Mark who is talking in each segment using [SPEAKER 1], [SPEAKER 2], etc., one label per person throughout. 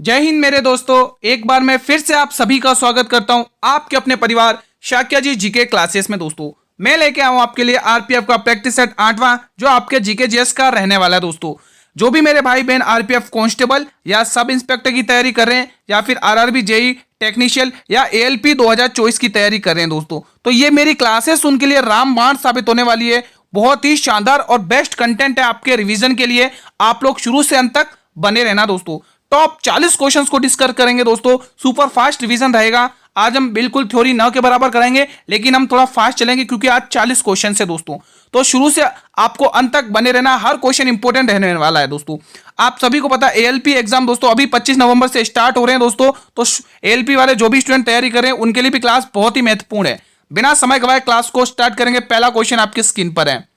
[SPEAKER 1] जय हिंद मेरे दोस्तों, एक बार मैं फिर से आप सभी का स्वागत करता हूं आपके अपने परिवार शाक्या जी जीके क्लासेस में। दोस्तों मैं लेके आया हूं आपके लिए आरपीएफ का प्रैक्टिस सेट 8वां, जो आपके जीके जीएस का रहने वाला है। दोस्तों जो भी मेरे भाई बहन आरपीएफ कांस्टेबल या सब इंस्पेक्टर की तैयारी कर रहे हैं या फिर आरआरबी जेई टेक्नीशियल या एएलपी 2024 की तैयारी कर रहे हैं दोस्तों, तो ये मेरी क्लासेस उनके लिए रामबाण साबित होने वाली है। बहुत ही शानदार और बेस्ट कंटेंट है आपके रिवीजन के लिए। आप लोग शुरू से अंत तक बने रहना दोस्तों। टॉप 40 क्वेश्चंस को डिस्कस करेंगे दोस्तों। सुपर फास्ट रिवीजन रहेगा। आज हम बिल्कुल थ्योरी न के बराबर कराएंगे, लेकिन हम थोड़ा फास्ट चलेंगे क्योंकि आज 40 क्वेश्चन है दोस्तों। तो शुरू से आपको अंत तक बने रहना, हर क्वेश्चन इंपॉर्टेंट रहने वाला है दोस्तों। आप सभी को पता है एएलपी एग्जाम दोस्तों अभी 25 नवंबर से स्टार्ट हो रहे हैं दोस्तों। तो एएलपी वाले जो भी स्टूडेंट तैयारी कर रहे हैं उनके लिए भी क्लास बहुत ही महत्वपूर्ण है। बिना समय गवाए क्लास को स्टार्ट करेंगे। पहला क्वेश्चन आपकी स्क्रीन पर है।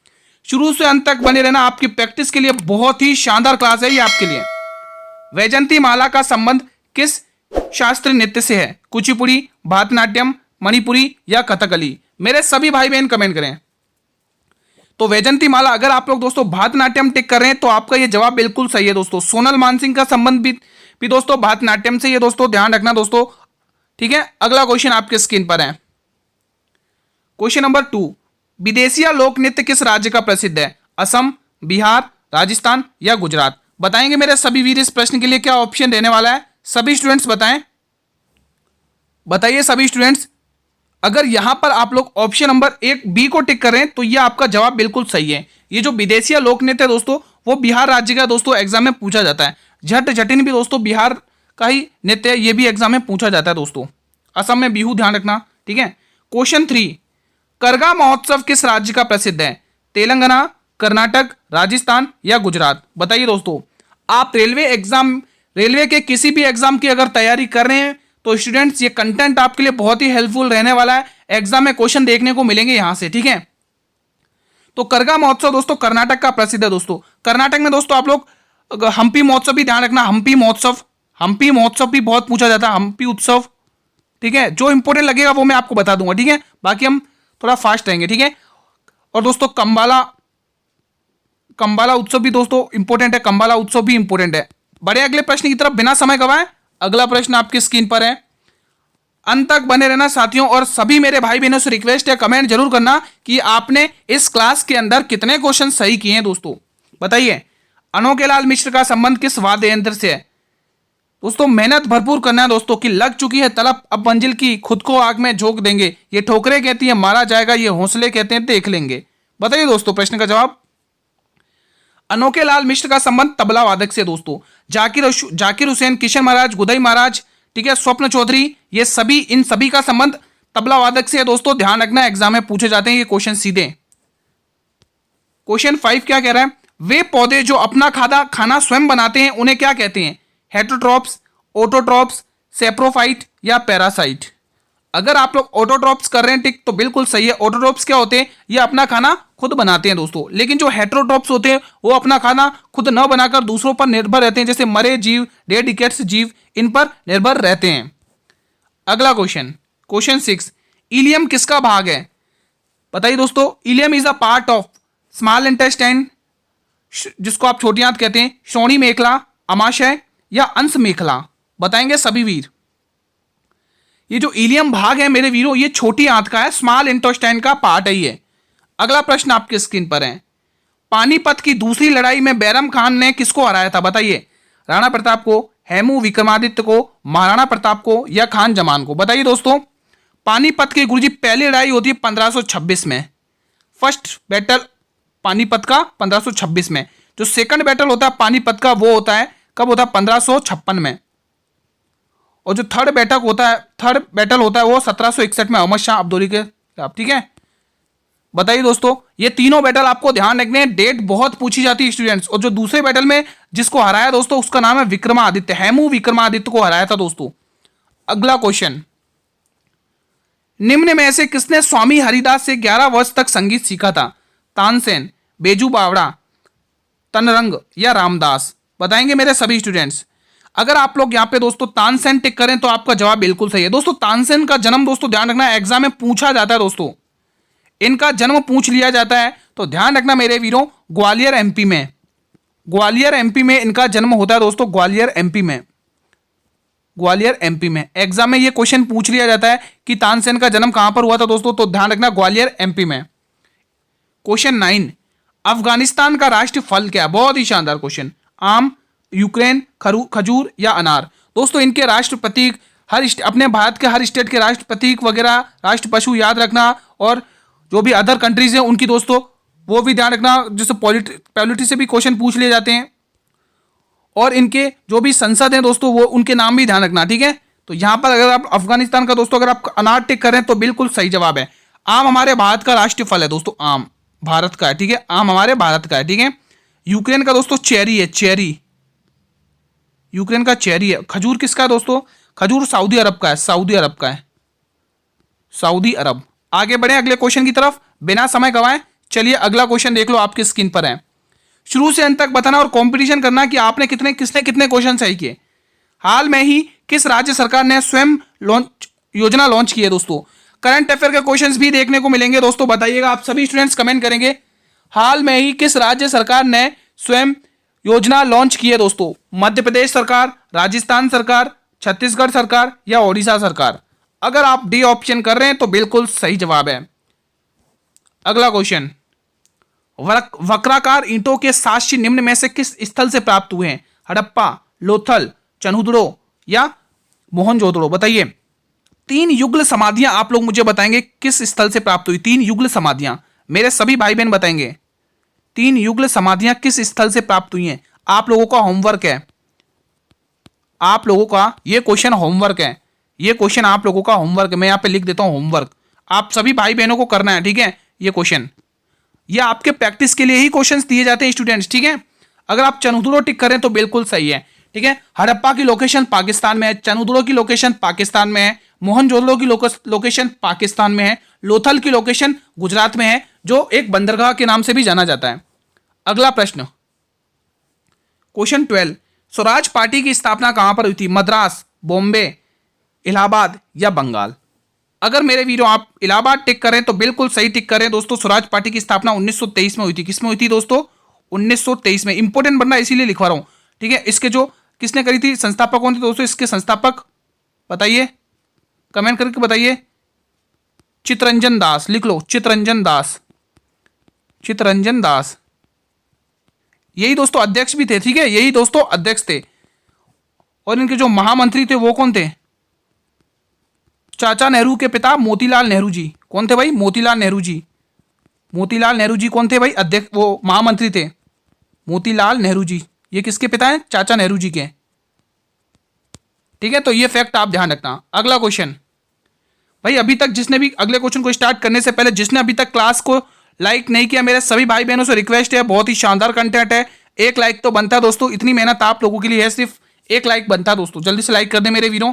[SPEAKER 1] शुरू से अंत तक बने रहना, आपकी प्रैक्टिस के लिए बहुत ही शानदार क्लास है ये आपके लिए। वैजंती माला का संबंध किस शास्त्रीय नृत्य से है? कुचिपुड़ी, भरतनाट्यम, मणिपुरी या कथकली? मेरे सभी भाई बहन कमेंट करें। तो वैजंती माला, अगर आप लोग दोस्तों भरतनाट्यम टिक कर रहे हैं तो आपका ये जवाब बिल्कुल सही है दोस्तों। सोनल मानसिंह का संबंध भी दोस्तों भरतनाट्यम से, ये दोस्तों ध्यान रखना दोस्तों, ठीक है। अगला क्वेश्चन आपके स्क्रीन पर है। क्वेश्चन नंबर 2, विदेशिया लोक नृत्य किस राज्य का प्रसिद्ध है? असम, बिहार, राजस्थान या गुजरात? बताएंगे मेरे सभी वीर इस प्रश्न के लिए क्या ऑप्शन देने वाला है। सभी स्टूडेंट्स बताएं, बताइए सभी स्टूडेंट्स। अगर यहां पर आप लोग ऑप्शन नंबर 1 बी को टिक करें तो यह आपका जवाब बिल्कुल सही है। ये जो विदेशिया लोक नृत्य है दोस्तों वो बिहार राज्य का दोस्तों एग्जाम में पूछा जाता है। झट झटिन भी दोस्तों बिहार का ही नृत्य है, ये भी एग्जाम में पूछा जाता है दोस्तों। असम में बिहू, ध्यान रखना, ठीक है। क्वेश्चन 3, करगा महोत्सव किस राज्य का प्रसिद्ध है? तेलंगाना, कर्नाटक, राजस्थान या गुजरात? बताइए दोस्तों। आप रेलवे के किसी भी एग्जाम की अगर तैयारी कर रहे हैं तो स्टूडेंट्स ये कंटेंट आपके लिए बहुत ही हेल्पफुल रहने वाला है। एग्जाम में क्वेश्चन देखने को मिलेंगे यहां से, ठीक है। तो करगा महोत्सव दोस्तों कर्नाटक का प्रसिद्ध है दोस्तों। कर्नाटक में दोस्तों आप लोग हम्पी महोत्सव भी ध्यान रखना। हम्पी महोत्सव भी बहुत पूछा जाता है, हम्पी उत्सव, ठीक है। जो इंपॉर्टेंट लगेगा वो मैं आपको बता दूंगा, ठीक है। बाकी हम थोड़ा फास्ट रहेंगे, ठीक है। और दोस्तों कंबाला उत्सव भी दोस्तों इंपॉर्टेंट है, कंबाला उत्सव भी इंपॉर्टेंट है। बड़े अगले प्रश्न की तरफ बिना समय गवाए। अगला प्रश्न आपकी स्क्रीन पर है। अंत तक बने रहना साथियों, और सभी मेरे भाई बहनों से रिक्वेस्ट है कमेंट जरूर करना कि आपने इस क्लास के अंदर कितने क्वेश्चन सही किए हैं दोस्तों। बताइए। अनोखेलाल मिश्र का संबंध किस वाद्य यंत्र से है? दोस्तों मेहनत भरपूर करना है दोस्तों, कि लग चुकी है तलब अब मंजिल की, खुद को आग में झोंक देंगे। ये ठोकरें कहती है मारा जाएगा, ये हौसले कहते हैं देख लेंगे। बताइए दोस्तों प्रश्न का जवाब। अनोखेलाल मिश्र का संबंध तबला वादक से दोस्तों। जाकिर हुसैन, किशन महाराज, गुदई महाराज, ठीक है, स्वप्न चौधरी, ये सभी, इन सभी का संबंध तबला वादक से है दोस्तों। ध्यान रखना, एग्जाम में पूछे जाते हैं ये क्वेश्चन सीधे। क्वेश्चन 5 क्या कह रहा है? वे पौधे जो अपना खाना स्वयं बनाते हैं उन्हें क्या कहते हैं? हेटरोट्रॉप्स, ऑटोट्रॉप्स, सेप्रोफाइट या पैरासाइट? अगर आप लोग ऑटोट्रॉप्स कर रहे हैं टिक तो बिल्कुल सही है। ऑटोट्रॉप्स क्या होते हैं? ये अपना खाना खुद बनाते हैं दोस्तों। लेकिन जो हेटरोट्रॉप्स होते हैं वो अपना खाना खुद न बनाकर दूसरों पर निर्भर रहते हैं, जैसे मरे जीव, डेडिकेट्स जीव, इन पर निर्भर रहते हैं। अगला क्वेश्चन 6, इलियम किसका भाग है? बताइए दोस्तों। Ilium is a part of small intestine, जिसको आप छोटी आंत कहते हैं, श्रोणी मेखला, अमाशय या अंश मेखला? बताएंगे सभी वीर। ये जो इलियम भाग है मेरे वीरों, ये छोटी आंत का है, स्मॉल इंटेस्टाइन का पार्ट है ये। अगला प्रश्न आपके स्क्रीन पर है। पानीपत की दूसरी लड़ाई में बैरम खान ने किसको हराया था? बताइए। राणा प्रताप को, हेमू विक्रमादित्य को, महाराणा प्रताप को या खान जमान को? बताइए दोस्तों। पानीपत की गुरुजी पहली लड़ाई होती है 1526 में। फर्स्ट बैटल पानीपत का 1526 में। जो सेकंड बैटल होता है पानीपत का वो होता है कब होता है? 1556 में। और जो थर्ड बैटल होता है वो 1761 में अहमद शाह अब्दोली के खिलाफ, ठीक है। बताइए दोस्तों। ये तीनों बैटल आपको ध्यान रखने हैं, डेट बहुत पूछी जाती है स्टूडेंट्स। और जो दूसरे बैटल में जिसको हराया दोस्तों उसका नाम है विक्रमादित्य, हेमू विक्रमादित्य को हराया था दोस्तों। अगला क्वेश्चन, निम्न में से किसने स्वामी हरिदास से 11 वर्ष तक संगीत सीखा था? तानसेन, बेजू बावड़ा, तनरंग या रामदास? बताएंगे मेरे सभी स्टूडेंट्स। अगर आप लोग यहाँ पे दोस्तों तानसेन टिक करें तो आपका जवाब बिल्कुल सही है दोस्तों। तानसेन का जन्म दोस्तों ध्यान रखना, एग्जाम में पूछा जाता है दोस्तों, इनका जन्म पूछ लिया जाता है, तो ध्यान रखना मेरे वीरों। ग्वालियर एमपी में इनका जन्म होता है दोस्तों, ग्वालियर एमपी में। ग्वालियर एमपी में। एग्जाम में ये क्वेश्चन पूछ लिया जाता है कि तानसेन का जन्म कहां पर हुआ था दोस्तों, तो ध्यान रखना ग्वालियर एमपी में। क्वेश्चन 9, अफगानिस्तान का राष्ट्रीय फल क्या है? बहुत ही शानदार क्वेश्चन। आम, यूक्रेन, खजूर या अनार? दोस्तों इनके राष्ट्र प्रतीक अपने भारत के हर स्टेट के राष्ट्र प्रतीक वगैरह, राष्ट्र पशु याद रखना, और जो भी अदर कंट्रीज हैं उनकी दोस्तों वो भी ध्यान रखना, जैसे पॉलिटी से भी क्वेश्चन पूछ लिए जाते हैं, और इनके जो भी संसद हैं दोस्तों वो उनके नाम भी ध्यान रखना, ठीक है। तो यहां पर अगर आप अफगानिस्तान का दोस्तों अगर आप अनार टिक कर रहे हैं तो बिल्कुल सही जवाब है। आम हमारे भारत का राष्ट्रीय फल है दोस्तों, आम भारत का है, ठीक है, आम हमारे भारत का है, ठीक है। यूक्रेन का दोस्तों चेरी है, चेरी, यूक्रेन का चेरी है। खजूर किसका है दोस्तों? खजूर सऊदी अरब का है, सऊदी अरब का है, सऊदी अरब। आगे बढ़े अगले क्वेश्चन की तरफ बिना समय गवाएं। चलिए अगला क्वेश्चन देख लो, आपकी स्क्रीन पर है। शुरू से अंत तक बताना और कंपटीशन करना कि आपने किसने कितने क्वेश्चन सही किए। हाल में ही किस राज्य सरकार ने स्वयं योजना लॉन्च की है दोस्तों? करंट अफेयर के क्वेश्चंस भी देखने को मिलेंगे दोस्तों, बताइएगा, आप सभी स्टूडेंट्स कमेंट करेंगे। हाल में ही किस राज्य सरकार ने स्वयं योजना लॉन्च की है दोस्तों? मध्य प्रदेश सरकार, राजस्थान सरकार, छत्तीसगढ़ सरकार या ओडिशा सरकार? अगर आप डी ऑप्शन कर रहे हैं तो बिल्कुल सही जवाब है। अगला क्वेश्चन, वक्राकार ईंटों के साक्ष्य निम्न में से किस स्थल से प्राप्त हुए हैं? हड़प्पा, लोथल, चनहुदड़ो या मोहनजोदड़ो? बताइए। 3 युगल समाधियां आप लोग मुझे बताएंगे किस स्थल से प्राप्त हुई। 3 युगल समाधियां मेरे सभी भाई बहन बताएंगे। 3 युगल समाधियां किस स्थल से प्राप्त हुई हैं? आप लोगों का होमवर्क है, आप लोगों का ये क्वेश्चन होमवर्क है, ये क्वेश्चन आप लोगों का होमवर्क है। मैं यहां पे लिख देता हूं होमवर्क, आप सभी भाई बहनों को करना है, ठीक है। ये क्वेश्चन ये आपके प्रैक्टिस के लिए ही क्वेश्चंस दिए जाते हैं स्टूडेंट्स, ठीक है। अगर आप चनहुदड़ो टिक करें तो बिल्कुल सही है, ठीक है। हड़प्पा की लोकेशन पाकिस्तान में है, चनहुदड़ो की लोकेशन पाकिस्तान में है, मोहनजोदड़ो की लोकेशन पाकिस्तान में है, लोथल की लोकेशन गुजरात में है, जो एक बंदरगाह के नाम से भी जाना जाता है। अगला प्रश्न, क्वेश्चन 12, स्वराज पार्टी की स्थापना कहां पर हुई थी? मद्रास, बॉम्बे, इलाहाबाद या बंगाल? अगर मेरे वीरों आप इलाहाबाद टिक करें तो बिल्कुल सही टिक करें दोस्तों। स्वराज पार्टी की स्थापना 1923 में हुई थी। किसमें हुई थी दोस्तों? 1923 में। इंपोर्टेंट बनना इसीलिए लिखवा रहा हूं, ठीक है। इसके जो किसने करी थी, संस्थापक कौन थे दोस्तों इसके संस्थापक? बताइए, कमेंट करके बताइए। चित्तरंजन दास, लिख लो, चित्तरंजन दास, चित्तरंजन दास। यही दोस्तों अध्यक्ष भी थे, ठीक है, यही दोस्तों अध्यक्ष थे। और इनके जो महामंत्री थे वो कौन थे? चाचा नेहरू के पिता मोतीलाल नेहरू जी। कौन थे भाई? मोतीलाल नेहरू जी। मोतीलाल नेहरू जी कौन थे भाई? अध्यक्ष, वो महामंत्री थे, मोतीलाल नेहरू जी। ये किसके पिता हैं? चाचा नेहरू जी के, ठीक है। तो ये फैक्ट आप ध्यान रखना। अगला क्वेश्चन भाई, अभी तक जिसने भी अगले क्वेश्चन को स्टार्ट करने से पहले जिसने अभी तक क्लास को लाइक नहीं किया, मेरे सभी भाई बहनों से रिक्वेस्ट है, बहुत ही शानदार कंटेंट है, एक लाइक तो बनता है दोस्तों। इतनी मेहनत आप लोगों के लिए है, सिर्फ एक लाइक बनता है दोस्तों, जल्दी से लाइक कर दे मेरे वीरों।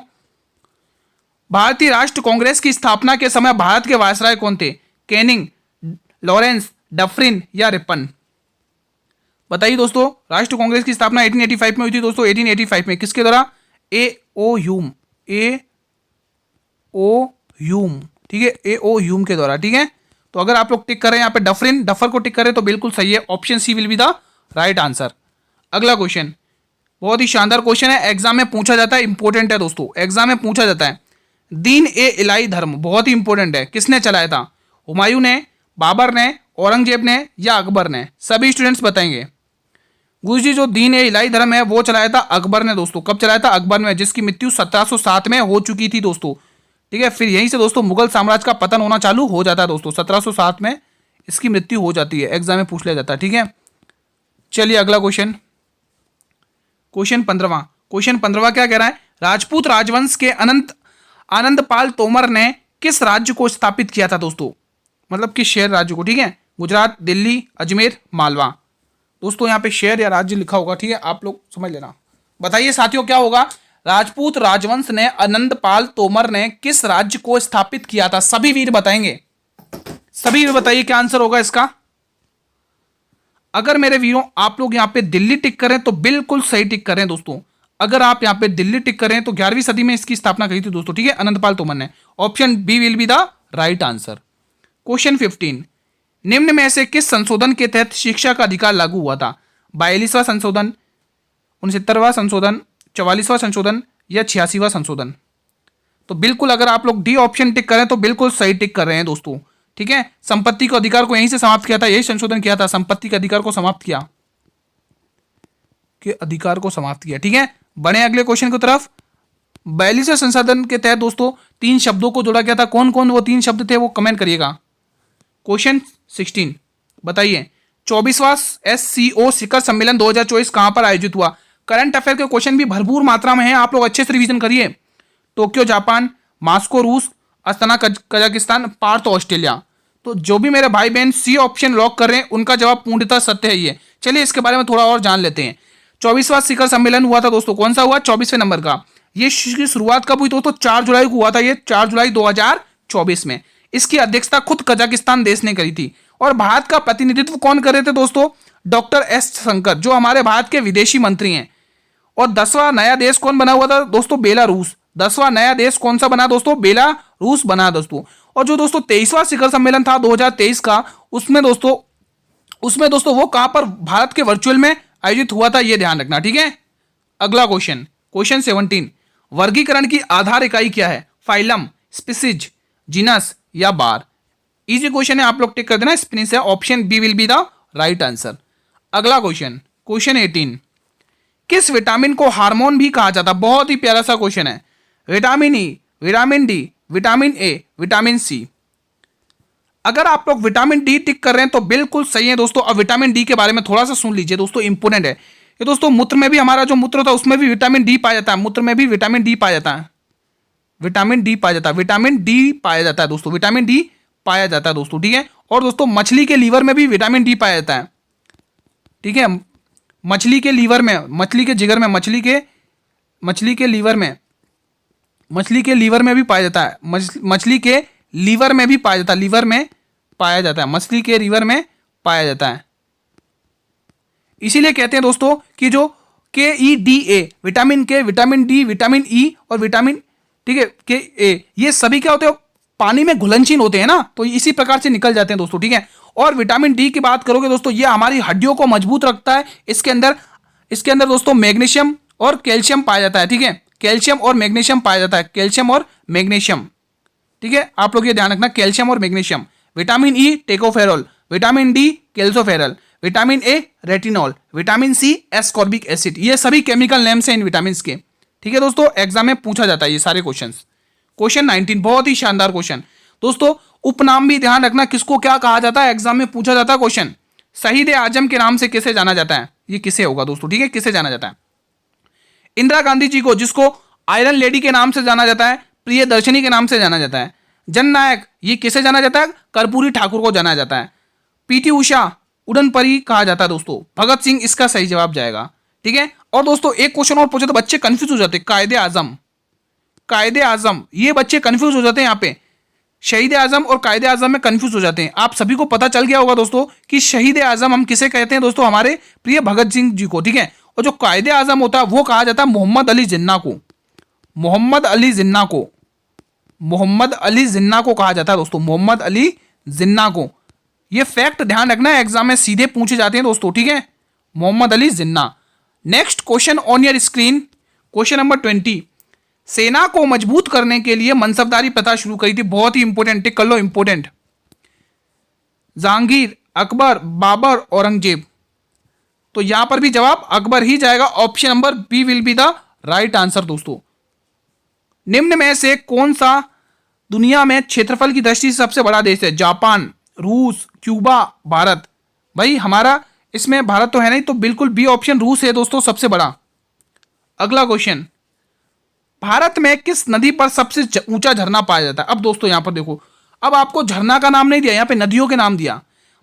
[SPEAKER 1] भारतीय राष्ट्र कांग्रेस की स्थापना के समय भारत के वायसराय कौन थे? कैनिंग, लॉरेंस, डफरिन या रिपन? बताइए दोस्तों। राष्ट्र कांग्रेस की स्थापना 1885 में हुई थी दोस्तों, 1885 में। किसके द्वारा? ए.ओ. Hume, A.O.. ह्यूम, ठीक है, ए.ओ. ह्यूम के द्वारा, ठीक है। तो अगर आप लोग टिक कर रहे हैं यहाँ पे डफरिन, डफर को टिक करें तो बिल्कुल सही है, option C will be the right answer. अगला क्वेश्चन बहुत ही शानदार क्वेश्चन है, एग्जाम में पूछा जाता है, इंपॉर्टेंट है दोस्तों, एग्जाम में पूछा जाता है। दीन ए इलाही धर्म बहुत ही इंपॉर्टेंट है, किसने चलाया था? हुमायूं ने, बाबर ने, औरंगजेब ने या अकबर ने? सभी स्टूडेंट्स बताएंगे। गुरुजी जो दीन ए इलाही धर्म है वो चलाया था अकबर ने दोस्तों। कब चलाया था? अकबर ने, जिसकी मृत्यु 1707 में हो चुकी थी दोस्तों, ठीक है। फिर यहीं से दोस्तों मुगल साम्राज्य का पतन होना चालू हो जाता है दोस्तों, 1707 में इसकी मृत्यु हो जाती है, एग्जाम में पूछ लिया जाता है, ठीक है। चलिए अगला क्वेश्चन, क्वेश्चन 15वां। क्वेश्चन 15वां क्या कह रहा है? राजपूत राजवंश के आनंदपाल तोमर ने किस राज्य को स्थापित किया था दोस्तों? मतलब किस शहर राज्य को, ठीक है। गुजरात, दिल्ली, अजमेर, मालवा? दोस्तों यहाँ पे शहर या राज्य लिखा होगा, ठीक है, आप लोग समझ लेना। बताइए साथियों क्या होगा? राजपूत राजवंश ने आनंदपाल तोमर ने किस राज्य को स्थापित किया था? सभी वीर बताएंगे, सभी वीर बताइए क्या आंसर होगा इसका। अगर मेरे वीरों आप लोग यहाँ पे दिल्ली टिक करें तो बिल्कुल सही टिक करें दोस्तों। अगर आप यहाँ पे दिल्ली टिक करें तो 11वीं सदी में इसकी स्थापना करी थी दोस्तों, ठीक है, आनंदपाल तोमर ने। Option B will be the right answer. Question 15, निम्न में से किस संशोधन के तहत शिक्षा का अधिकार लागू हुआ था? 42वां संशोधन, 69वां संशोधन, 44वां संशोधन या 86वां संशोधन? तो बिल्कुल अगर आप लोग डी ऑप्शन टिक करें तो बिल्कुल सही टिक कर रहे हैं दोस्तों। ठीक है, संपत्ति के अधिकार को यहीं से समाप्त किया था, यही संशोधन किया था, संपत्ति के अधिकार को समाप्त किया, के अधिकार को समाप्त किया। ठीक है, बढ़े अगले क्वेश्चन की तरफ। 42वें संशोधन के तहत दोस्तों 3 शब्दों को जोड़ा गया था, कौन कौन वो 3 शब्द थे वो कमेंट करिएगा। क्वेश्चन 16 बताइए, 24वां SCO शिखर सम्मेलन 2024 कहां पर आयोजित हुआ? करंट अफेयर के क्वेश्चन भी भरपूर मात्रा में है, आप लोग अच्छे से रिवीजन करिए। टोक्यो जापान, मास्को रूस, अस्ताना कजाकिस्तान, पार्थ ऑस्ट्रेलिया। तो जो भी मेरे भाई बहन सी ऑप्शन लॉक कर रहे हैं उनका जवाब पूर्णतः सत्य है ये। चलिए इसके बारे में थोड़ा और जान लेते हैं। 24वां शिखर सम्मेलन हुआ था दोस्तों, कौन सा हुआ? 24वें नंबर का। ये की शुरुआत कब हुई दोस्तों? 4 जुलाई को हुआ था, ये 4 जुलाई 2024 में। इसकी अध्यक्षता खुद कजाकिस्तान देश ने करी थी। और भारत का प्रतिनिधित्व कौन कर रहे थे दोस्तों? डॉक्टर एस शंकर, जो हमारे भारत के विदेशी मंत्री हैं। और 10वां नया देश कौन बना हुआ था दोस्तों? बेलारूस। 10वां नया देश कौन सा बना दोस्तों? बेलारूस बना दोस्तों। और जो दोस्तों 23वां शिखर सम्मेलन था 2023 का, उसमें दोस्तों वो कहां पर भारत के वर्चुअल में आयोजित हुआ था, ये ध्यान रखना। ठीक है, अगला क्वेश्चन, क्वेश्चन 17, वर्गीकरण की आधार इकाई क्या है? फाइलम, स्पीसीज, जीनस या बार? इजी क्वेश्चन है, आप लोग टिक कर देना, स्पीसीज है, option B will be the right answer. अगला क्वेश्चन, क्वेश्चन 18, किस विटामिन को हार्मोन भी कहा जाता? बहुत ही प्यारा सा क्वेश्चन है। Vitamin E, vitamin D, vitamin A, vitamin C. अगर आप लोग विटामिन डी टिक कर रहे हैं तो बिल्कुल सही है दोस्तों। अब विटामिन डी के बारे में थोड़ा सा सुन लीजिए दोस्तों, इंपोर्टेंट है ये दोस्तों। मूत्र में भी, हमारा जो मूत्र होता है उसमें भी विटामिन डी पाया जाता है, मूत्र में भी विटामिन डी पाया जाता है, विटामिन डी पाया जाता है, विटामिन डी पाया जाता है दोस्तों, विटामिन डी पाया जाता है दोस्तों। ठीक है, और दोस्तों मछली के लीवर में भी विटामिन डी पाया जाता है। ठीक है, मछली के लीवर में, मछली के जिगर में, मछली के लीवर में, मछली के लीवर में भी पाया जाता है, मछली के लीवर में भी पाया जाता है, लीवर में पाया जाता है, मछली के लीवर में पाया जाता है। इसीलिए कहते हैं दोस्तों कि जो KEDA, विटामिन के, विटामिन डी, विटामिन ई और विटामिन, ठीक है, KA, ये सभी क्या होते हैं? पानी में घुलनशील होते हैं ना, तो इसी प्रकार से निकल जाते हैं दोस्तों। ठीक है, और विटामिन डी की बात करोगे दोस्तों, ये हमारी हड्डियों को मजबूत रखता है। इसके अंदर दोस्तों मैग्नीशियम और कैल्शियम पाया जाता है। ठीक है, कैल्शियम और मैग्नीशियम पाया जाता है, कैल्शियम और मैग्नीशियम। ठीक है, आप लोग ये ध्यान रखना, कैल्शियम और magnesium. Vitamin E tocopherol, vitamin D calciferol, vitamin A retinol, vitamin C ascorbic acid. ये सभी केमिकल नेम्स हैं इन विटामिन के। ठीक है दोस्तों, एग्जाम में पूछा जाता है ये सारे क्वेश्चंस। क्वेश्चन 19, बहुत ही शानदार क्वेश्चन दोस्तों। उपनाम भी ध्यान रखना, किसको क्या कहा जाता है, एग्जाम में पूछा जाता है क्वेश्चन। शहीद आजम के नाम से किसे जाना जाता है? ये किसे होगा दोस्तों? ठीक है, किसे जाना जाता है? इंदिरा गांधी जी को, जिसको आयरन लेडी के नाम से जाना जाता है, प्रियदर्शनी के नाम से जाना जाता है। जननायक, ये किसे जाना जाता है? कर्पूरी ठाकुर को जाना जाता है। पीटी उषा उड़न परी कहा जाता है दोस्तों। भगत सिंह इसका सही जवाब जाएगा। ठीक है, और दोस्तों एक क्वेश्चन और पूछे तो बच्चे कंफ्यूज हो जाते हैं। कायदे आजम, कायदे आजम, ये बच्चे कंफ्यूज हो जाते हैं यहाँ पे। शहीद आजम और कायदे आजम में कंफ्यूज हो जाते हैं। आप सभी को पता चल गया होगा दोस्तों कि शहीद आजम हम किसे कहते हैं दोस्तों? हमारे प्रिय भगत सिंह जी को। ठीक है, और जो कायदे आजम होता है वो कहा जाता है मोहम्मद अली जिन्ना को। मोहम्मद अली जिन्ना को, मोहम्मद अली जिन्ना को कहा जाता है दोस्तों, मोहम्मद अली जिन्ना को। ये फैक्ट ध्यान रखना है, एग्जाम में सीधे पूछे जाते हैं दोस्तों। ठीक है, Mohammad Ali Jinnah. Next question on your screen, question number 20, सेना को मजबूत करने के लिए मनसबदारी प्रथा शुरू करी थी। बहुत ही इंपोर्टेंट, टिक कर लो, इंपोर्टेंट। जहांगीर, अकबर, बाबर, औरंगजेब। तो यहां पर भी जवाब अकबर ही जाएगा। Option number B will be the right answer दोस्तों। निम्न में से कौन सा दुनिया में क्षेत्रफल की दृष्टि से सबसे बड़ा देश है? जापान, रूस, क्यूबा, भारत। भाई हमारा इसमें भारत तो है नहीं, तो बिल्कुल बी ऑप्शन रूस है दोस्तों, सबसे बड़ा। अगला क्वेश्चन, भारत में किस नदी पर सबसे ऊंचा झरना पाया जाता है? अब दोस्तों यहां पर देखो, अब आपको झरना का नाम नहीं दिया, यहां पे नदियों के नाम दिया।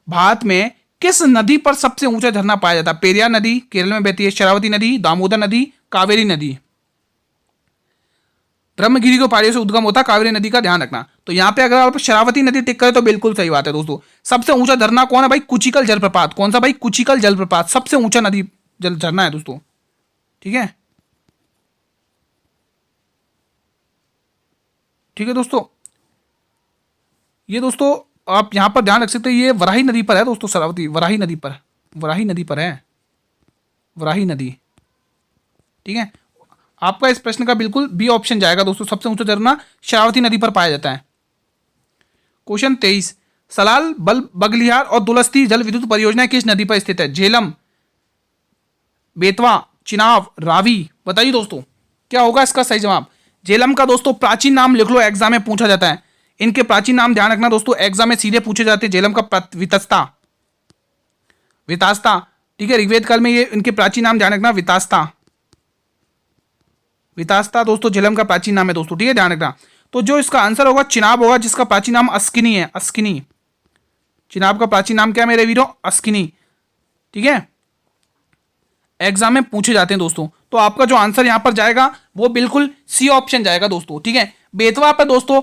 [SPEAKER 1] भारत में किस नदी पर सबसे ऊंचा झरना पाया जाता है? पेरियार नदी केरल में बहती है, शरावती नदी, दामोदर नदी, कावेरी नदी। ब्रह्मगिरी को पहाड़ियों से उद्गम होता है, कावेरी नदी का ध्यान रखना। तो यहाँ पे अगर आप शरावती नदी टिक करें तो बिल्कुल सही बात है दोस्तों। सबसे ऊंचा झरना कौन है भाई? कुचिकल जलप्रपात। कौन सा भाई? कुचिकल जलप्रपात सबसे ऊंचा नदी झरना है दोस्तों। ठीक है, ठीक है दोस्तों, ये दोस्तों आप यहां पर ध्यान रख सकते हैं, ये वराही नदी पर है दोस्तों, शरावती वराही नदी पर, वराही नदी पर है, वराही नदी। ठीक है, आपका इस प्रश्न का बिल्कुल बी ऑप्शन जाएगा दोस्तों। सबसे ऊंचा झरना शरावती नदी पर पाया जाता है। क्वेश्चन 23, सलाल बगलिहार और दुलस्ती जल विद्युत परियोजना किस नदी पर स्थित है? झेलम, बेतवा, चिनाब, रावी। बताइए दोस्तों क्या होगा इसका सही जवाब? झेलम का दोस्तों प्राचीन नाम लिख लो, एग्जाम में पूछा जाता है। इनके प्राचीन नाम ध्यान रखना दोस्तों, एग्जाम में सीधे पूछे जाते हैं। झेलम का वितस्ता, वितास्ता, ठीक है। ऋग्वेद काल में ये इनके प्राचीन नाम ध्यान रखना, वितास्ता, वितास्ता दोस्तों झेलम का प्राचीन नाम है दोस्तों, ठीक है, ध्यान रखना। तो जो इसका आंसर होगा चिनाब होगा, जिसका प्राचीन नाम अस्किनी है। अस्किनी, चिनाब का प्राचीन नाम क्या है मेरे वीरों? अस्किनी, ठीक है। एग्जाम में पूछे जाते हैं दोस्तों। तो आपका जो आंसर यहां पर जाएगा वो बिल्कुल सी ऑप्शन जाएगा दोस्तों, ठीक है। बेतवा पर दोस्तों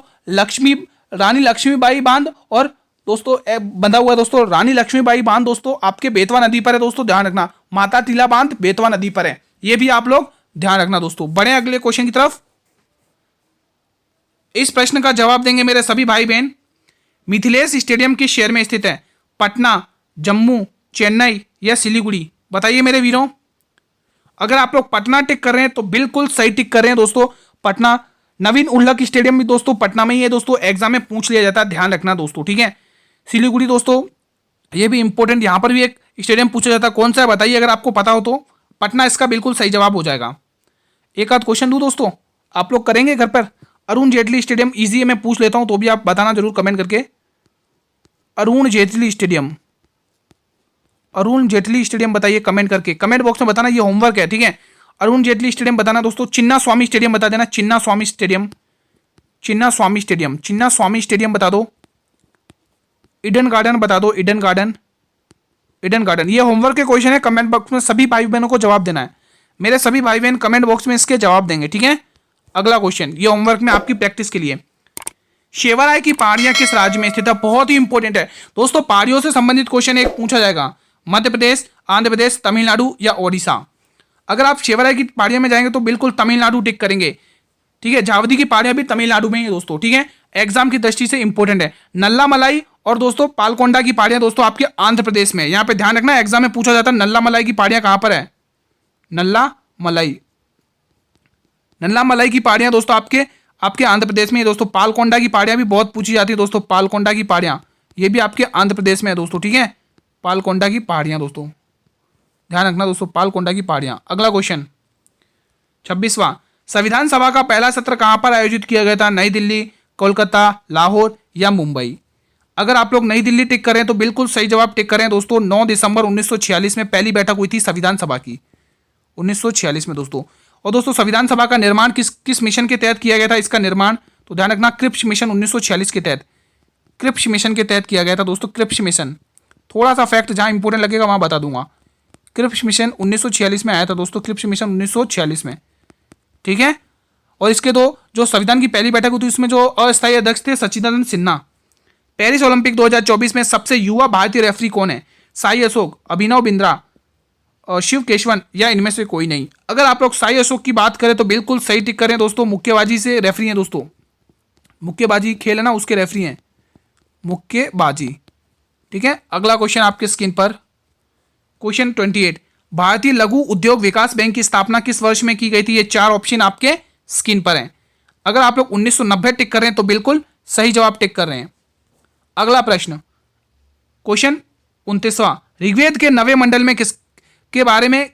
[SPEAKER 1] रानी लक्ष्मीबाई बांध और दोस्तों बंधा हुआ है दोस्तों, रानी लक्ष्मीबाई बांध दोस्तों आपके बेतवा नदी पर है दोस्तों, ध्यान रखना। माता टीला बांध बेतवा नदी पर है, ये भी आप लोग ध्यान रखना दोस्तों। बढ़े अगले क्वेश्चन की तरफ। इस प्रश्न का जवाब देंगे मेरे सभी भाई बहन। मिथिलेश स्टेडियम किस शहर में स्थित है? पटना, जम्मू, चेन्नई या सिलीगुड़ी? बताइए मेरे वीरों। अगर आप लोग पटना टिक कर रहे हैं तो बिल्कुल सही टिक कर रहे हैं दोस्तों। पटना, नवीन उल्लक स्टेडियम भी दोस्तों पटना में ही है दोस्तों, एग्जाम में पूछ लिया जाता है, ध्यान रखना दोस्तों, ठीक है। सिलीगुड़ी दोस्तों ये भी इंपॉर्टेंट, यहां पर भी एक स्टेडियम पूछा जाता है, कौन सा है बताइए अगर आपको पता हो तो। पटना इसका बिल्कुल सही जवाब हो जाएगा। एक आध क्वेश्चन दूं दोस्तों, आप लोग करेंगे घर पर? अरुण जेटली स्टेडियम, इजी है, मैं पूछ लेता हूं तो भी आप बताना जरूर कमेंट करके। अरुण जेटली स्टेडियम, अरुण जेटली स्टेडियम बताइए कमेंट करके, कमेंट बॉक्स में बताना, ये होमवर्क है, ठीक है। अरुण जेटली स्टेडियम बताना दोस्तों। चिन्ना स्वामी स्टेडियम बता देना, चिन्ना स्वामी स्टेडियम, चिन्ना स्वामी स्टेडियम, चिन्ना स्वामी स्टेडियम बता दो। ईडन गार्डन बता दो, ईडन गार्डन, ईडन गार्डन। ये होमवर्क के क्वेश्चन है, कमेंट बॉक्स में सभी भाई बहनों को जवाब देना है। मेरे सभी भाई बहन कमेंट बॉक्स में इसके जवाब देंगे, ठीक है। अगला क्वेश्चन, ये होमवर्क में आपकी प्रैक्टिस के लिए। शेवाराय की पहाड़ियां किस राज्य में स्थित है? बहुत ही इंपॉर्टेंट है दोस्तों, पहाड़ियों से संबंधित क्वेश्चन एक पूछा जाएगा। मध्य प्रदेश, आंध्र प्रदेश, तमिलनाडु या ओडिशा? अगर आप शेवाराय की पहाड़ियों में जाएंगे तो बिल्कुल तमिलनाडु टिक करेंगे, ठीक है। झावदी की पहाड़ियां भी तमिलनाडु में ही है दोस्तों, ठीक है। एग्जाम की दृष्टि से इंपॉर्टेंट है। नल्ला मलाई और दोस्तों पालकोंडा की पहाड़ियां दोस्तों आपके आंध्र प्रदेश में, यहां पे ध्यान रखना, एग्जाम में पूछा जाता है नल्ला मलाई की पहाड़ियां कहां पर है? नल्ला मलाई, नल्ला मलाई की पहाड़ियां दोस्तों आपके आंध्र प्रदेश में है दोस्तों। पालकोंडा की पहाड़ियां भी बहुत पूछी जाती है दोस्तों, पालकोंडा की पहाड़ियां ये भी आपके आंध्र प्रदेश में है दोस्तों, ठीक है। पालकोंडा की पहाड़ियां दोस्तों ध्यान रखना दोस्तों, पालकोंडा की पहाड़ियां। अगला क्वेश्चन 26वां, संविधान सभा का पहला सत्र कहां पर आयोजित किया गया था? नई दिल्ली, कोलकाता, लाहौर या मुंबई? अगर आप लोग नई दिल्ली टिक करें तो बिल्कुल सही जवाब टिक करें दोस्तों। 9 दिसंबर 1946 में पहली बैठक हुई थी संविधान सभा की, 1946 में दोस्तों। और दोस्तों संविधान सभा का निर्माण किस मिशन के तहत किया गया था? इसका निर्माण तो ध्यान रखना क्रिप्स मिशन 1946 के तहत, क्रिप्स मिशन के तहत किया गया था दोस्तों। क्रिप्स मिशन, थोड़ा सा फैक्ट जहां इंपॉर्टेंट लगेगा वहां बता दूंगा। क्रिप्स मिशन 1946 में आया था दोस्तों, क्रिप्स मिशन 1946 में, ठीक है। और इसके जो संविधान की पहली बैठक हुई थी उसमें जो अस्थायी अध्यक्ष थे सच्चिदानंद सिन्हा। पेरिस ओलंपिक 2024 में सबसे युवा भारतीय रेफरी कौन है? साई अशोक, अभिनव बिंद्रा, शिव केशवन या इनमें से कोई नहीं? अगर आप लोग साई अशोक की बात करें तो बिल्कुल सही टिक करें दोस्तों, मुक्केबाजी से रेफरी हैं दोस्तों, मुक्केबाजी खेल है ना उसके रेफरी हैं, मुक्केबाजी, ठीक है। अगला क्वेश्चन आपके स्क्रीन पर, क्वेश्चन 28, भारतीय लघु उद्योग विकास बैंक की स्थापना किस वर्ष में की गई थी? ये 4 ऑप्शन आपके स्क्रीन पर हैं। अगर आप लोग 1990 टिक कर रहे हैं तो बिल्कुल सही जवाब टिक कर रहे हैं। अगला प्रश्न, क्वेश्चन 29वां, ऋग्वेद के 9वें मंडल में किसके बारे में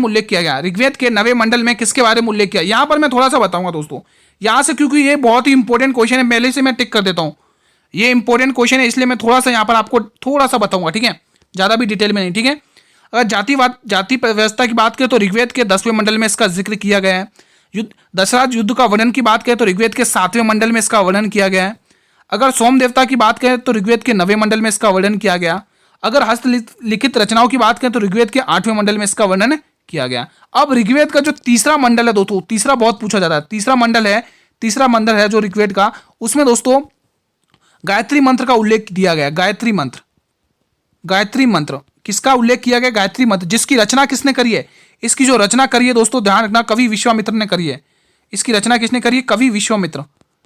[SPEAKER 1] उल्लेख किया गया? ऋग्वेद के 9वें मंडल में किसके बारे में उल्लेख किया? यहां पर मैं थोड़ा सा बताऊंगा दोस्तों, यहां से, क्योंकि ये बहुत ही इंपॉर्टेंट क्वेश्चन है, पहले से मैं टिक कर देता हूं। ये इंपॉर्टेंट क्वेश्चन है इसलिए मैं थोड़ा सा यहां पर आपको थोड़ा सा बताऊंगा, ठीक है, ज्यादा भी डिटेल में नहीं, ठीक है। अगर जाति व्यवस्था की बात करें तो ऋग्वेद के 10वें मंडल में इसका जिक्र किया गया है। दशरथ युद्ध का वर्णन की बात करें तो ऋग्वेद के 7वें मंडल में इसका वर्णन किया गया है। अगर सोम देवता की बात करें तो ऋग्वेद के 9वें मंडल में इसका वर्णन किया गया। अगर हस्तलिखित रचनाओं की बात करें तो ऋग्वेद के 8वें मंडल में इसका वर्णन किया गया। अब ऋग्वेद का जो तीसरा मंडल है दोस्तों, तीसरा बहुत पूछा जाता है, तीसरा मंडल है जो ऋग्वेद का, उसमें दोस्तों गायत्री मंत्र का उल्लेख दिया गया। गायत्री मंत्र किसका उल्लेख किया गया? गायत्री मंत्र, जिसकी रचना किसने करी है? इसकी जो रचना करी है दोस्तों ध्यान रखना, कवि विश्वामित्र ने करी है। इसकी रचना किसने करी है? कवि विश्वामित्र।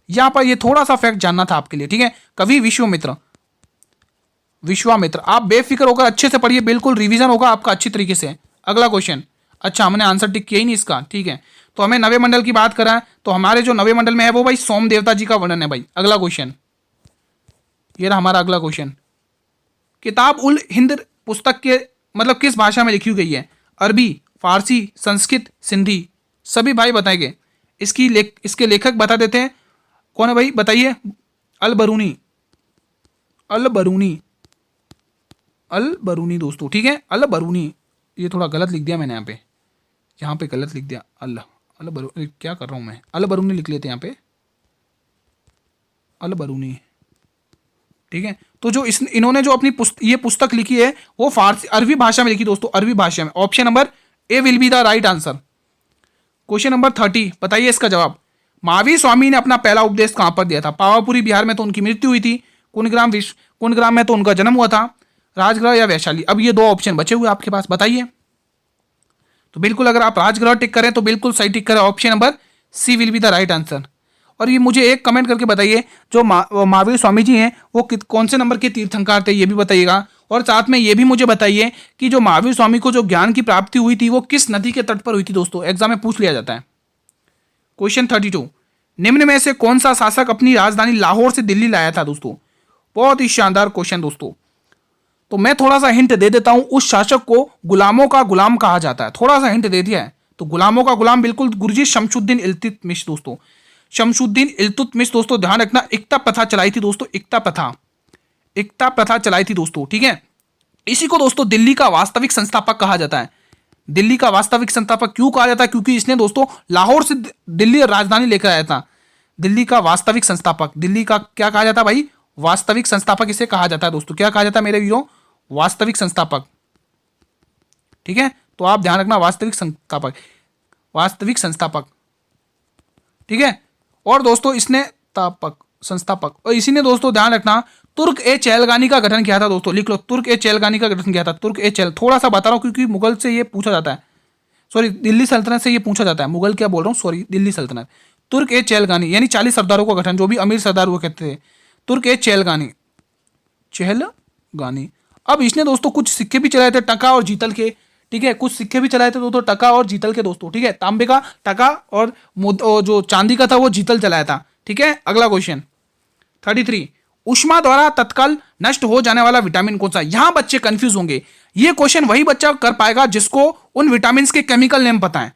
[SPEAKER 1] यहां पर ये थोड़ा सा फैक्ट जानना था आपके लिए, ठीक है। कवि विश्वामित्र, आप बेफिक्र होकर अच्छे से पढ़िए, बिल्कुल रिवीजन होगा आपका अच्छी तरीके से। अगला क्वेश्चन, अच्छा हमने आंसर टिक किया ही नहीं इसका, ठीक है। तो हमें नवे मंडल की बात करें तो हमारे जो नवे मंडल में है वो भाई सोम देवता जी का वर्णन है भाई। अगला क्वेश्चन, ये रहा हमारा अगला क्वेश्चन। किताब उल हिंद पुस्तक के मतलब किस भाषा में लिखी गई है? अरबी, फारसी, संस्कृत, सिंधी? सभी भाई बताएंगे। इसके लेखक बता देते हैं। कौन है भाई बताइए? अल बरूनी, अल बरूनी, अल बरूनी दोस्तों, ठीक है, अल बरूनी। ये थोड़ा गलत लिख दिया मैंने यहाँ पे गलत लिख दिया। अल बरूनी, क्या कर रहा हूँ मैं? अल बरूनी लिख लेते हैं यहाँ पे, अल बरूनी, ठीक है। तो जो इन्होंने जो अपनी ये पुस्तक लिखी है वो फारसी अरबी भाषा में लिखी दोस्तों, अरबी भाषा में। Option number A will be the right answer. Question number 30, बताइए इसका जवाब। महावीर स्वामी ने अपना पहला उपदेश कहां पर दिया था? पावापुरी बिहार में तो उनकी मृत्यु हुई थी, कुंडग्राम में तो उनका जन्म हुआ था, राजगृह या वैशाली? अब ये दो ऑप्शन बचे हुए आपके पास, बताइए। तो बिल्कुल अगर आप राजगृह टिक करें तो बिल्कुल सही टिक करें, option number C will be the right answer. और ये मुझे एक कमेंट करके बताइए, जो महावीर स्वामी जी हैं वो कौन से नंबर के तीर्थंकर थे, ये भी बताइएगा। और साथ में ये भी मुझे बताइए कि जो महावीर स्वामी को जो ज्ञान की प्राप्ति हुई थी वो किस नदी के तट पर हुई थी दोस्तों, एग्जाम में पूछ लिया जाता है। क्वेश्चन 32, निम्न में से कौन सा शासक अपनी राजधानी लाहौर से दिल्ली लाया था दोस्तों? बहुत ही शानदार क्वेश्चन दोस्तों। तो मैं थोड़ा सा हिंट दे देता हूं, उस शासक को गुलामों का गुलाम कहा जाता है। थोड़ा सा हिंट दे दिया है तो गुलामों का गुलाम बिल्कुल गुरुजी शमशुद्दीन इल्तुतमिश दोस्तों, शमशुद्दीन इल्तुतमिश दोस्तों। ध्यान रखना, एकता प्रथा चलाई थी दोस्तों, एकता प्रथा चलाई थी दोस्तों, ठीक है। इसी को दोस्तों दिल्ली का वास्तविक संस्थापक कहा जाता है। दिल्ली का वास्तविक संस्थापक क्यों कहा जाता है? क्योंकि इसने दोस्तों लाहौर से दिल्ली राजधानी लेकर आया था। दिल्ली का वास्तविक संस्थापक, दिल्ली का क्या कहा जाता है भाई? वास्तविक संस्थापक इसे कहा जाता है दोस्तों। क्या कहा जाता है मेरे वीरों? वास्तविक संस्थापक, ठीक है। तो आप ध्यान रखना, वास्तविक संस्थापक, वास्तविक संस्थापक, ठीक है। और दोस्तों इसने संस्थापक, और इसी ने दोस्तों ध्यान रखना तुर्क ए चहलगानी का गठन किया था दोस्तों। लिख लो, तुर्क ए चहलगानी का गठन किया था। तुर्क ए चहल, थोड़ा सा बता रहा हूं क्योंकि मुगल से ये पूछा जाता है, सॉरी दिल्ली सल्तनत से ये पूछा जाता है। मुगल क्या बोल रहा हूँ, सॉरी दिल्ली सल्तनत। तुर्क ए चहलगानी यानी 40 सरदारों का गठन, जो भी अमीर सरदार हुआ कहते थे। तुर्क ए चहलगानी, चहलगानी। अब इसने दोस्तों कुछ सिक्के भी चलाए थे, टका और जीतल के, ठीक है। कुछ सिक्के भी चलाए थे दोस्तों, टका और जीतल के दोस्तों, ठीक है। तांबे का टका और जो चांदी का था वो जीतल चलाया था, ठीक है। अगला क्वेश्चन 33, ऊष्मा द्वारा तत्काल नष्ट हो जाने वाला विटामिन कौन सा? यहां बच्चे कंफ्यूज होंगे। ये क्वेश्चन वही बच्चा कर पाएगा जिसको उन विटामिन के केमिकल नेम पता है।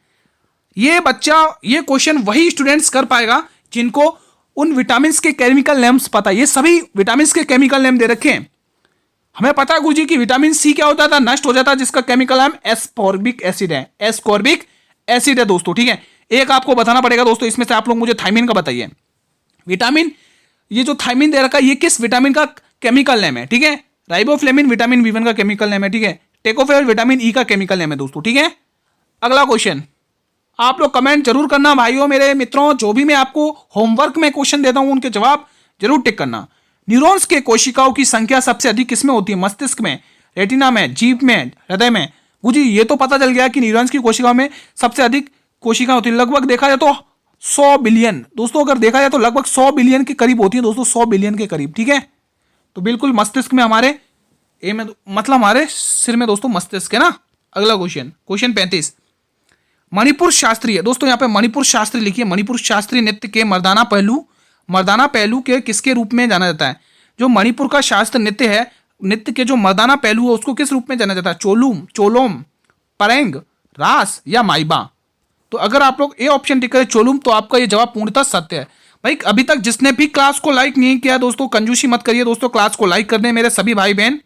[SPEAKER 1] ये क्वेश्चन वही स्टूडेंट्स कर पाएगा जिनको उन विटामिन के केमिकल नेम्स पता है। ये सभी विटामिन के केमिकल नेम दे रखे हैं। हमें पता है गुरुजी कि विटामिन सी क्या होता था? नष्ट हो जाता है, जिसका केमिकल नाम एस्कॉर्बिक एसिड है। एस्कॉर्बिक एसिड है दोस्तों, ठीक है। एक आपको बताना पड़ेगा दोस्तों, इसमें से आप लोग मुझे थायमिन का बताइए। विटामिन, ये जो थायमिन दे रखा है ये किस विटामिन का केमिकल नेम है? ठीक है, राइबोफ्लेविन विटामिन B1 का केमिकल नेम है, ठीक है। टेकोफेरॉल विटामिन E का केमिकल नेम है दोस्तों, ठीक है। अगला क्वेश्चन आप लोग कमेंट जरूर करना भाइयों मेरे मित्रों, जो भी मैं आपको होमवर्क में क्वेश्चन देता हूं उनके जवाब जरूर टिक करना। न्यूरॉन्स के कोशिकाओं की संख्या सबसे अधिक किसमें होती है? मस्तिष्क में, रेटिना में, जीभ में, हृदय में? मुझे ये तो पता चल गया कि न्यूरॉन्स की कोशिकाओं में सबसे अधिक कोशिका होती है। लगभग देखा जाए तो 100 बिलियन दोस्तों, अगर देखा जाए तो लगभग 100 बिलियन के करीब होती है दोस्तों, 100 बिलियन के करीब, ठीक है। तो बिल्कुल मस्तिष्क में, हमारे ए में, मतलब हमारे सिर में दोस्तों मस्तिष्क है ना। अगला क्वेश्चन, क्वेश्चन 35, मणिपुर शास्त्रीय, दोस्तों यहाँ पे मणिपुर शास्त्रीय लिखिए। मणिपुर शास्त्रीय नृत्य के मर्दाना पहलू के किसके रूप में जाना जाता है? जो मणिपुर का शास्त्र नृत्य है, नृत्य के जो मर्दाना पहलू है उसको किस रूप में जाना जाता है? चोलोम, परेंग, रास या माइबा? तो अगर आप लोग ए ऑप्शन टिक करें चोलुम तो आपका ये जवाब पूर्णतः सत्य है। भाई अभी तक जिसने भी क्लास को लाइक नहीं किया दोस्तों, कंजूसी मत करिए दोस्तों, क्लास को लाइक कर दें मेरे सभी भाई बहन,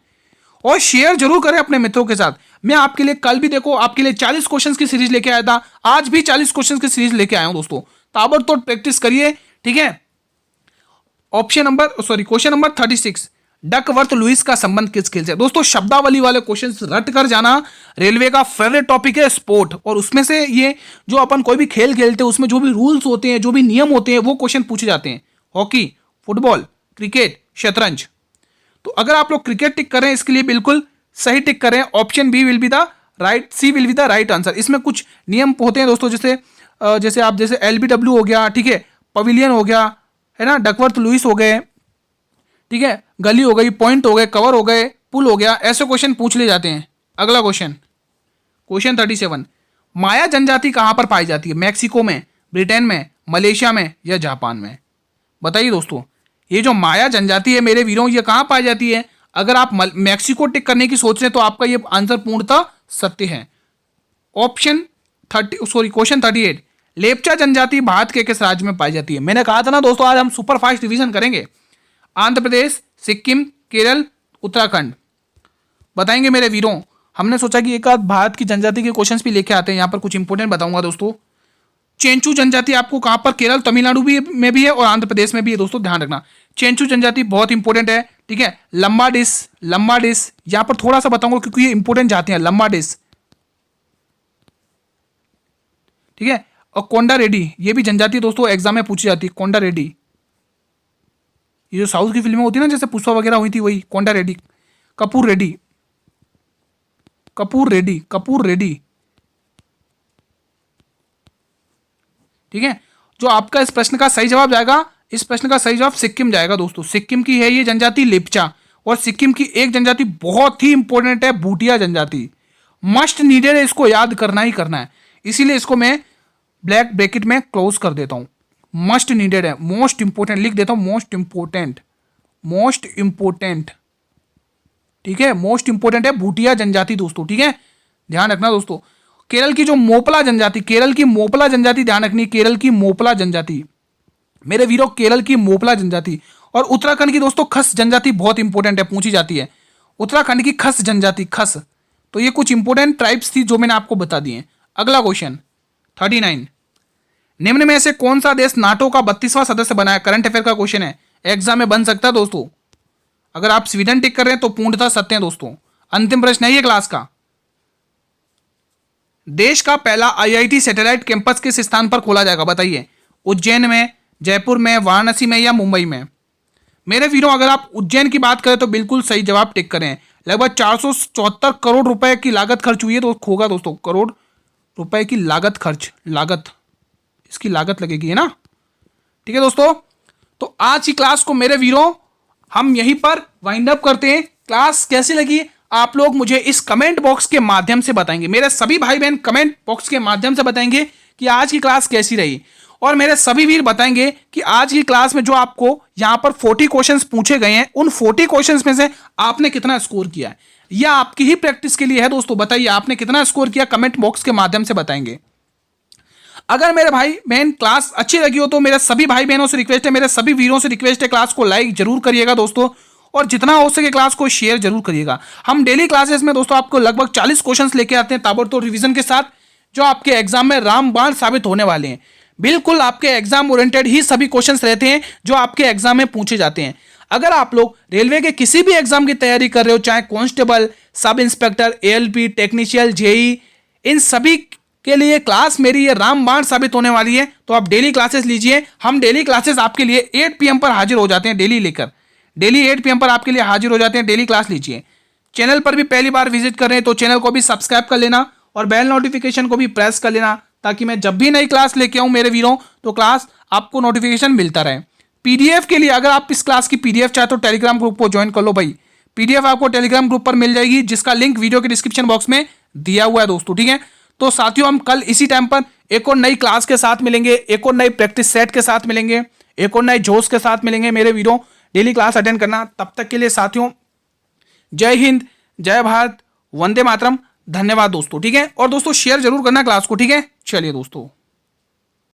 [SPEAKER 1] और शेयर जरूर करें अपने मित्रों के साथ। मैं आपके लिए कल भी देखो आपके लिए 40 क्वेश्चंस की सीरीज लेके आया था, आज भी 40 क्वेश्चंस की सीरीज लेके आया हूं दोस्तों। ताबड़तोड़ प्रैक्टिस करिए, ठीक है। क्वेश्चन नंबर 36, डकवर्थ लुईस का संबंध किस खेल से? दोस्तों शब्दावली वाले क्वेश्चंस रट कर जाना, रेलवे का फेवरेट टॉपिक है स्पोर्ट, और उसमें से ये जो अपन कोई भी खेल खेलते हैं उसमें जो भी रूल्स होते हैं, जो भी नियम होते हैं, वो क्वेश्चन पूछे जाते हैं। हॉकी, फुटबॉल, क्रिकेट, शतरंज? तो अगर आप लोग क्रिकेट टिक करें इसके लिए बिल्कुल सही टिक करें, option B will be the right, C will be the right answer. इसमें कुछ नियम होते हैं दोस्तों, जैसे LBW हो गया, ठीक है, पवेलियन हो गया, है ना, डकवर्थ लुईस हो गए, ठीक है, गली हो गई, पॉइंट हो गए, कवर हो गए, पुल हो गया, ऐसे क्वेश्चन पूछ ले जाते हैं। अगला क्वेश्चन, क्वेश्चन 37, माया जनजाति कहां पर पाई जाती है? मैक्सिको में, ब्रिटेन में, मलेशिया में या जापान में? बताइए दोस्तों, ये जो माया जनजाति है मेरे वीरों, ये कहां पाई जाती है? अगर आप मैक्सिको टिक करने की सोच रहे हैं तो आपका ये आंसर पूर्णतः सत्य है। क्वेश्चन 38, लेप्चा जनजाति भारत के किस राज्य में पाई जाती है? मैंने कहा था ना दोस्तों, आज हम सुपर फास्ट रिवीजन करेंगे। आंध्र प्रदेश, सिक्किम, केरल, उत्तराखंड? बताएंगे मेरे वीरों। हमने सोचा कि एक आध भारत की जनजाति के क्वेश्चंस भी लेके आते हैं, यहां पर कुछ इंपोर्टेंट बताऊंगा दोस्तों। चेंचू जनजाति आपको कहां पर? केरल, तमिलनाडु में भी है और आंध्र प्रदेश में भी है दोस्तों, ध्यान रखना। चेंचू जनजाति बहुत इंपॉर्टेंट है, ठीक है। लंबा डिस यहां पर थोड़ा सा बताऊंगा क्योंकि ये इंपॉर्टेंट जाते हैं। लंबा डिस, ठीक है। और कोंडा रेड्डी, ये भी जनजाति दोस्तों एग्जाम में पूछी जाती है। कोंडा रेड्डी, ये जो साउथ की फिल्में होती है ना, जैसे पुष्पा वगैरह हुई थी, वही कोंडा रेड्डी। कपूर रेड्डी, ठीक है। जो आपका इस प्रश्न का सही जवाब जाएगा, इस प्रश्न का सही जवाब सिक्किम जाएगा दोस्तों। सिक्किम की है ये जनजाति लेप्चा। और सिक्किम की एक जनजाति बहुत ही इंपॉर्टेंट है, भूटिया जनजाति। मस्ट नीडेड है, इसको याद करना ही करना है, इसीलिए इसको मैं ब्लैक ब्रैकेट में क्लोज कर देता हूं। मस्ट नीडेड है, मोस्ट इंपोर्टेंट लिख देता हूं, मोस्ट इंपोर्टेंट, ठीक है। मोस्ट इंपोर्टेंट है भूटिया जनजाति दोस्तों, ठीक है, ध्यान रखना दोस्तों। केरल की जो मोपला जनजाति, ध्यान रखनी, केरल की मोपला जनजाति मेरे वीरों, केरल की मोपला जनजाति। और उत्तराखंड की दोस्तों खस जनजाति बहुत इंपॉर्टेंट है, पूछी जाती है। उत्तराखंड की खस जनजाति, खस। तो ये कुछ इंपॉर्टेंट ट्राइब्स थी जो मैंने आपको बता दी हैं। अगला क्वेश्चन 39, निम्न में से कौन सा देश नाटो का 32वां सदस्य बना है? करंट अफेयर का क्वेश्चन है, एग्जाम में बन सकता है दोस्तों। अगर आप स्वीडन टिक कर रहे हैं तो पूर्णतः सत्य है दोस्तों। अंतिम प्रश्न है ये क्लास का। देश का पहला आईआईटी सैटेलाइट कैंपस किस स्थान पर खोला जाएगा? बताइए, उज्जैन में, जयपुर में, वाराणसी में या मुंबई में? मेरे वीरों, अगर आप उज्जैन की बात करें तो बिल्कुल सही जवाब टिक करें। लगभग 474 करोड़ रुपए की लागत खर्च हुई है, तो होगा दोस्तों करोड़ रुपए की लागत इसकी लागत लगेगी, है ना, ठीक है दोस्तों। तो आज की क्लास को मेरे वीरों हम यहीं पर वाइंड अप करते हैं। क्लास कैसी लगी आप लोग मुझे इस कमेंट बॉक्स के माध्यम से बताएंगे। मेरे सभी भाई बहन कमेंट बॉक्स के माध्यम से बताएंगे कि आज की क्लास कैसी रही। और मेरे सभी वीर बताएंगे कि आज की क्लास में जो आपको यहां पर 40 क्वेश्चंस पूछे गए हैं, उन 40 क्वेश्चंस में से आपने कितना स्कोर किया है। यह आपकी ही प्रैक्टिस के लिए है दोस्तों। बताइए आपने कितना स्कोर किया, कमेंट बॉक्स के माध्यम से बताएंगे। अगर मेरे भाई बहन क्लास अच्छी लगी हो तो मेरे सभी भाई बहनों से रिक्वेस्ट है, मेरे सभी वीरों से रिक्वेस्ट है, क्लास को लाइक जरूर करिएगा दोस्तों, और जितना हो सके क्लास को शेयर जरूर करिएगा। हम डेली क्लासेस में दोस्तों आपको लगभग 40 क्वेश्चंस लेके आते हैं ताबड़तोड़ रिवीजन के साथ, जो आपके एग्जाम में रामबाण साबित होने वाले हैं। बिल्कुल आपके एग्जाम ओरिएंटेड ही सभी क्वेश्चंस रहते हैं जो आपके एग्जाम में पूछे जाते हैं। अगर आप लोग रेलवे के किसी भी एग्जाम की तैयारी कर रहे हो, चाहे constable, sub inspector, ALP, technician, JE, इन सभी के लिए क्लास मेरी ये रामबाण साबित होने वाली है। तो आप डेली क्लासेस लीजिए। हम डेली क्लासेस आपके लिए 8 PM पर हाजिर हो जाते हैं, डेली 8 PM पर आपके लिए हाजिर हो जाते हैं। डेली क्लास लीजिए। चैनल पर भी पहली बार विजिट कर रहे हैं तो चैनल को भी सब्सक्राइब कर लेना और बेल नोटिफिकेशन को भी प्रेस कर लेना, ताकि मैं जब भी नई क्लास लेके आऊं मेरे वीरों तो क्लास आपको नोटिफिकेशन मिलता रहे। पीडीएफ के लिए अगर आप इस क्लास की पीडीएफ चाहते हो टेलीग्राम ग्रुप को ज्वाइन कर लो भाई। पीडीएफ आपको टेलीग्राम ग्रुप पर मिल जाएगी, जिसका लिंक वीडियो के डिस्क्रिप्शन बॉक्स में दिया हुआ है दोस्तों, ठीक है। तो साथियों हम कल इसी टाइम पर एक और नई क्लास के साथ मिलेंगे, एक और नई प्रैक्टिस सेट के साथ मिलेंगे, एक और नए जोश के साथ मिलेंगे मेरे वीरों। डेली क्लास अटेंड करना। तब तक के लिए साथियों जय हिंद, जय भारत, वंदे मातरम, धन्यवाद दोस्तों, ठीक है। और दोस्तों शेयर जरूर करना क्लास को, ठीक है। चलिए दोस्तों।